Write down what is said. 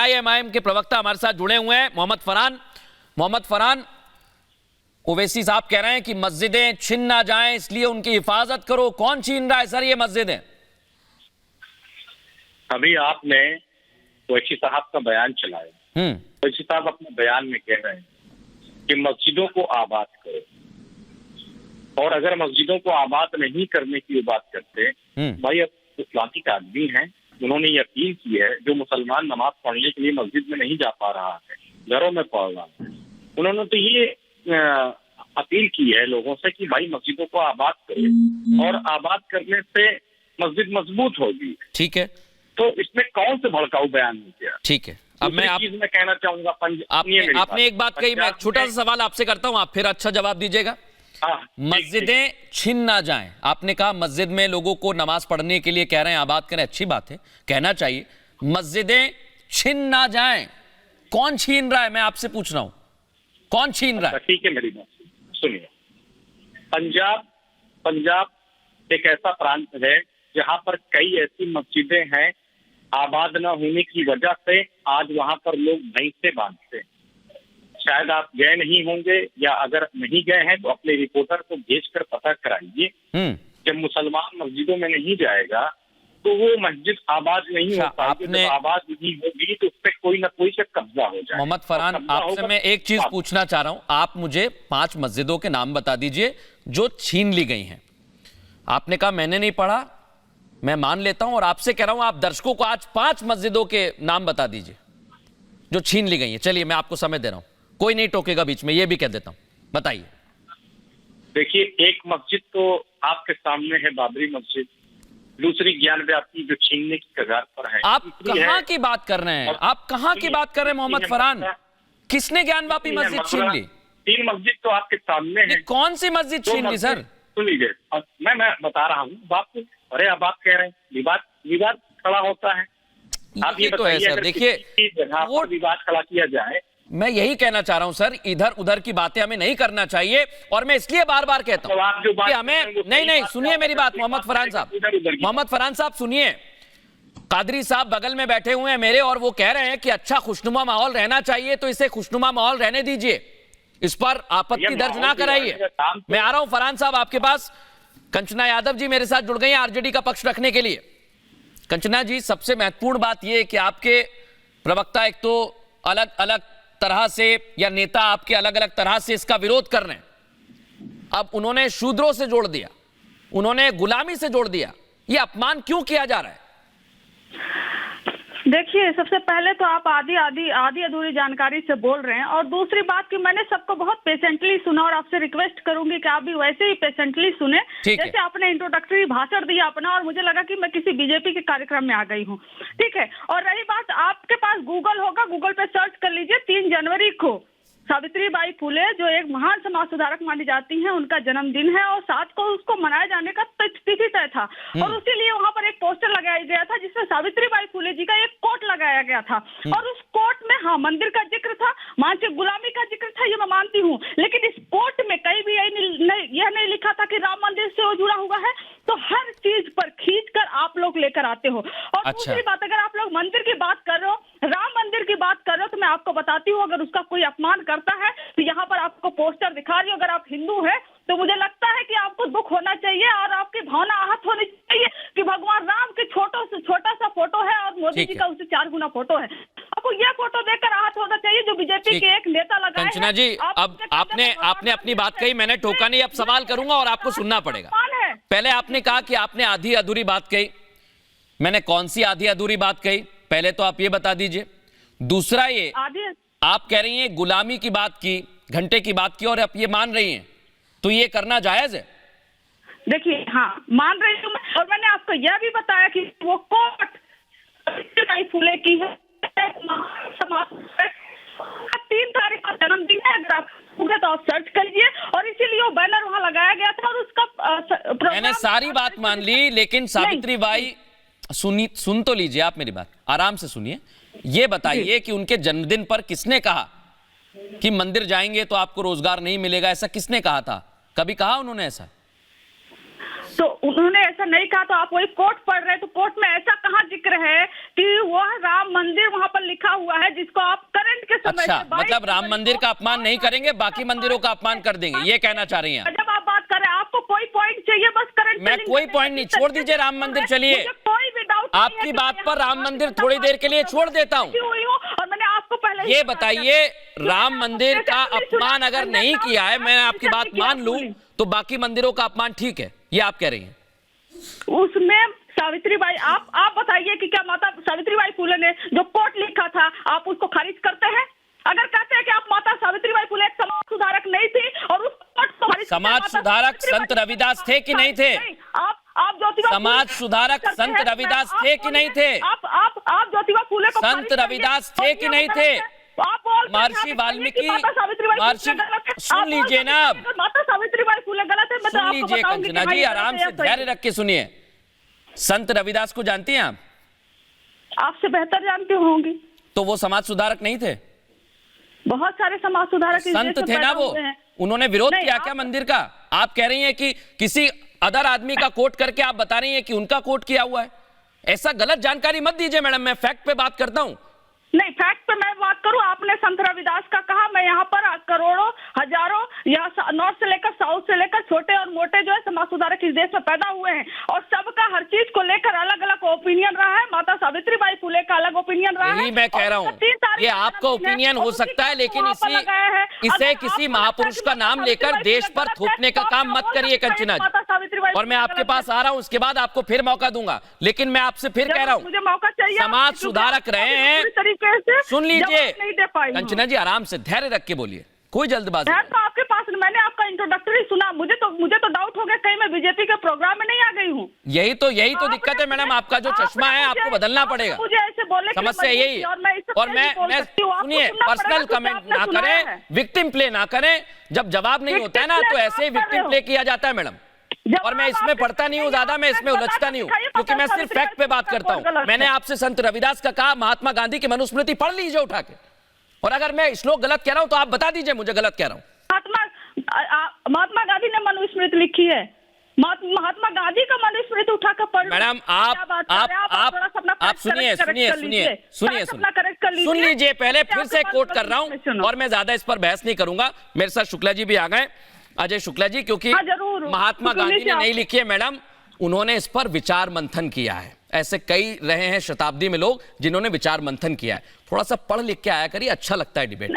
AIMIM के प्रवक्ता हमारे साथ जुड़े हुए हैं, मोहम्मद फरहान। ओवैसी साहब कह रहे हैं कि मस्जिदें छिन ना जाएं, इसलिए उनकी हिफाजत करो। कौन छीन रहा है सर ये मस्जिदें? अभी आपने ओवैसी साहब का बयान चलाया। ओवैसी साहब अपने बयान में कह रहे हैं कि मस्जिदों को आबाद करो, और अगर मस्जिदों को आबाद नहीं करने की बात करते, भाई अब इस्लामिक आदमी हैं, उन्होंने ये अपील की है, जो मुसलमान नमाज पढ़ने के लिए मस्जिद में नहीं जा पा रहा है, घरों में पढ़ रहा है, उन्होंने तो ये अपील की है लोगों से कि भाई मस्जिदों को आबाद करो, और आबाद करने से मस्जिद मजबूत होगी। ठीक है, तो इसमें कौन से भड़काऊ बयान नहीं किया? ठीक है, अब मैं कहना चाहूंगा, आपने एक बात कही, मैं छोटा सा सवाल आपसे करता हूं, आप फिर अच्छा जवाब दीजिएगा। मस्जिदें छिन ना जाएं, आपने कहा मस्जिद में लोगों को नमाज पढ़ने के लिए कह रहे हैं आबाद करें, अच्छी बात है, कहना चाहिए। मस्जिदें छिन ना जाएं, कौन छीन रहा है? मैं आपसे पूछ रहा हूं, कौन छीन रहा है? ठीक है, मेरी बात सुनिए। पंजाब एक ऐसा प्रांत है जहां पर कई ऐसी मस्जिदें हैं, आबाद न होने की वजह से आज वहां पर लोग भैंसे बांधते हैं। शायद आप गए नहीं होंगे, या अगर नहीं गए हैं तो अपने रिपोर्टर को भेजकर पता कराइए। जब मुसलमान मस्जिदों में नहीं जाएगा तो वो मस्जिद आबाद नहीं हो पाएगी। जब आबाद नहीं होगी तो उस पर कोई ना कोई से कब्जा हो जाएगा। मोहम्मद फरहान, आपसे मैं एक चीज पूछना चाह रहा हूं, आप मुझे 5 मस्जिदों के नाम बता दीजिए जो छीन ली गई हैं। आपने कहा मैंने नहीं पढ़ा, मैं मान लेता हूं, और आपसे कह रहा हूं आप दर्शकों को आज 5 मस्जिदों के नाम बता दीजिए जो छीन ली गई हैं। चलिए मैं आपको समय दे रहा हूं, कोई नहीं टोकेगा बीच में, ये भी कह देता हूं, बताइए। देखिए, एक मस्जिद तो आपके सामने है, बाबरी मस्जिद। दूसरी ज्ञान व्यापी जो छीनने की कगार पर है। आप कहां की बात कर रहे हैं? आप कहां की बात कर रहे हैं मोहम्मद फरहान? किसने ज्ञान व्यापी मस्जिद छीन ली? 3 मस्जिद तो आपके सामने है। कौन सी मस्जिद छीन ली सर? सुन लीजिए, मैं बता रहा हूँ बात। अरे आप बात कह रहे हैं, विवाद खड़ा होता है। आप ये तो है सर, देखिए वो विवाद खड़ा किया जाए। मैं यही कहना चाह रहा हूं सर, इधर उधर की बातें हमें नहीं करना चाहिए, और मैं इसलिए बार बार कहता हूं कि हमें नहीं, सुनिए मेरी बात मोहम्मद फरहान साहब सुनिए। कादरी साहब बगल में बैठे हुए हैं मेरे, और वो कह रहे हैं कि अच्छा खुशनुमा माहौल रहना चाहिए, तो इसे खुशनुमा माहौल रहने दीजिए, इस पर आपत्ति दर्ज ना कराइए। मैं आ रहा हूं फरहान साहब आपके पास। कंचना यादव जी मेरे साथ जुड़ गई हैं आरजेडी का पक्ष रखने के लिए। कंचना जी, सबसे महत्वपूर्ण बात यह कि आपके प्रवक्ता एक तो अलग अलग तरह से, या नेता आपके अलग अलग तरह से इसका विरोध कर रहे हैं। अब उन्होंने शूद्रों से जोड़ दिया, उन्होंने गुलामी से जोड़ दिया, यह अपमान क्यों किया जा रहा है? देखिए, सबसे पहले तो आप आधी अधूरी जानकारी से बोल रहे हैं, और दूसरी बात कि मैंने सबको बहुत पेशेंटली सुना, और आपसे रिक्वेस्ट करूंगी कि आप भी वैसे ही पेशेंटली सुने। जैसे आपने इंट्रोडक्टरी भाषण दिया अपना, और मुझे लगा कि मैं किसी बीजेपी के कार्यक्रम में आ गई हूँ। ठीक है, और रही बात, आपके पास गूगल होगा, गूगल पे सर्च कर लीजिए। 3 जनवरी को सावित्रीबाई फुले, जो एक महान समाज सुधारक मानी जाती हैं, उनका जन्मदिन है, और 7 को उसको मनाए जाने का तिथि तय था, और उसी लिए वहां पर एक पोस्टर लगाया गया था जिसमें सावित्रीबाई फुले जी का एक कोट लगाया गया था, और उस कोट में हाँ मंदिर का जिक्र था, मानसिक गुलामी का जिक्र था, ये मैं मानती हूँ, लेकिन इस कोट में कहीं भी यह नहीं लिखा था कि राम मंदिर से वो जुड़ा हुआ है। तो हर चीज पर खींच कर आप लोग लेकर आते हो। और दूसरी बात, अगर आप लोग मंदिर की बात कर रहे हो, राम मंदिर की बात कर रहे हो, तो मैं आपको बताती हूँ, अगर उसका कोई अपमान करता है तो यहाँ पर आपको पोस्टर दिखा रही हूँ। अगर आप हिंदू हैं तो मुझे लगता है कि आपको दुख होना चाहिए, और आपकी भावना आहत होनी चाहिए कि भगवान राम के छोटा सा फोटो है, और मोदी जी का उससे 4 गुना फोटो है। आपको यह फोटो देखकर आहत होना चाहिए जो बीजेपी के एक नेता लगाए हैं। कंचना जी, अब आपने अपनी बात कही, मैंने टोका नहीं, अब सवाल करूंगा और आपको सुनना पड़ेगा। पहले आपने कहा कि आपने आधी अधूरी बात कही, मैंने कौन सी आधी अधूरी बात कही, पहले तो आप ये बता दीजिए। दूसरा, ये आप कह रही हैं गुलामी की बात की, घंटे की बात की, और आप ये मान रही हैं, तो ये करना जायज है? देखिए, हाँ मान रही हूँ, और मैंने आपको यह भी बताया कि वो कोट फुले की है, 3 तारीख का जन्मदिन है, अगर आप तो आप सर्च करिए, और इसीलिए वो बैनर वहां लगाया गया था, और उसका मैंने सारी बात मान ली, लेकिन सावित्रीबाई, सुन तो लीजिए आप मेरी बात, आराम से सुनिए। ये बताइए कि उनके जन्मदिन पर किसने कहा कि मंदिर जाएंगे तो आपको रोजगार नहीं मिलेगा? ऐसा किसने कहा था? कभी कहा उन्होंने ऐसा? तो उन्होंने ऐसा नहीं कहा, तो आप वही कोर्ट पढ़ रहे हैं, तो कोर्ट में ऐसा कहाँ जिक्र है कि वह राम मंदिर वहाँ पर लिखा हुआ है जिसको आप करंट के समय अच्छा, मतलब राम मंदिर का अपमान नहीं करेंगे, बाकी मंदिरों का अपमान कर देंगे, ये कहना चाह रही हैं? जब आप बात कर रहे हैं, आपको कोई पॉइंट चाहिए, बस करंट। मैं कोई पॉइंट नहीं, छोड़ दीजिए राम मंदिर, चलिए कोई भी डाउट आपकी बात पर राम मंदिर थोड़ी देर के लिए छोड़ देता हूँ। और मैंने आपको पहले ये बताइए, राम मंदिर का अपमान अगर नहीं किया है, मैं आपकी बात मान लूं, तो बाकी मंदिरों का अपमान ठीक है, ये आप कह रही हैं? उसमें सावित्रीबाई, आप बताइए कि क्या माता सावित्रीबाई फुले ने जो कोर्ट लिखा था, आप उसको खारिज करते हैं? अगर कहते हैं कि आप माता सावित्रीबाई फुले एक समाज सुधारक नहीं थी और उस कोर्ट को खारिज, समाज सुधारक संत रविदास थे कि नहीं थे? आप ज्योतिबा समाज सुधारक संत रविदास थे कि नहीं थे? आप ज्योतिबा फुले को संत रविदास थे कि नहीं थे? महर्षि वाल्मीकि, सुन लीजिए ना, माता सावित्रीबाई फुले गलत है। सुन लीजिए कंचना जी, आराम से धैर्य रख के सुनिए। संत रविदास को जानती हैं आप? आपसे बेहतर जानती होंगी। तो वो समाज सुधारक नहीं थे? बहुत सारे समाज सुधारक संत थे ना वो, उन्होंने विरोध किया क्या मंदिर का? आप कह रही हैं कि किसी अदर आदमी का कोट करके आप बता रही हैं कि उनका कोट किया हुआ है। ऐसा गलत जानकारी मत दीजिए मैडम, मैं फैक्ट पे बात करता हूं। नहीं, फैक्ट पे मैं बात करूं, आपने संत रविदास का कहा, मैं यहाँ पर करोड़ों हजारों, यहाँ नॉर्थ से लेकर साउथ से लेकर छोटे और मोटे जो है समाज सुधारक इस देश में पैदा हुए हैं और सबका हर चीज को लेकर अलग अलग ओपिनियन रहा है। माता सावित्रीबाई फुले का अलग ओपिनियन रहा है। यही मैं कह रहा हूँ, ये आपका ओपिनियन हो सकता है, लेकिन इसे किसी महापुरुष का नाम लेकर देश पर थोपने का काम मत करिए कंचना जी। और मैं आपके पास आ रहा हूँ, उसके बाद आपको फिर मौका दूंगा, लेकिन मैं आपसे फिर कह रहा हूँ, मुझे मौका चाहिए। समाज सुधारक रहे हैं, सुन लीजिए नहीं दे पाई कंचना जी, आराम से धैर्य रख के बोलिए, कोई जल्दबाजी नहीं। तो आपके पास मैंने आपका इंट्रोडक्टरी सुना, मुझे तो डाउट हो गया कहीं मैं बीजेपी के प्रोग्राम में नहीं आ गई हूँ। यही तो दिक्कत है मैडम, आपका जो चश्मा है आपको बदलना पड़ेगा, मुझे ऐसे बोले समस्या यही। और मैं सुनिए, पर्सनल कमेंट ना करें, विक्टिम प्ले ना करें, जब जवाब नहीं होता है ना तो ऐसे ही विक्टिम प्ले किया जाता है मैडम। और मैं इसमें पढ़ता नहीं हूँ ज्यादा, मैं इसमें उलझता नहीं हूँ, क्योंकि मैं सिर्फ फैक्ट पे बात करता हूँ। मैंने आपसे संत रविदास का कहा, महात्मा गांधी की मनुस्मृति पढ़ लीजिए उठा के, और अगर मैं श्लोक गलत कह रहा हूं तो आप बता दीजिए मुझे गलत कह रहा हूं। महात्मा गांधी ने मनुस्मृति लिखी है, महात्मा गांधी का मनुस्मृति उठाकर पढ़। मैडम आप सुन लीजिए, पहले फिर से कोट कर रहा हूं, और मैं ज्यादा इस पर बहस नहीं करूंगा। मेरे साथ शुक्ला जी भी आ गए, अजय शुक्ला जी, क्योंकि महात्मा गांधी ने नहीं लिखी है मैडम, उन्होंने इस पर विचार मंथन किया है। ऐसे कई रहे हैं शताब्दी में लोग जिन्होंने विचार मंथन किया है। थोड़ा सा पढ़ लिख के आया करिए, अच्छा लगता है डिबेट।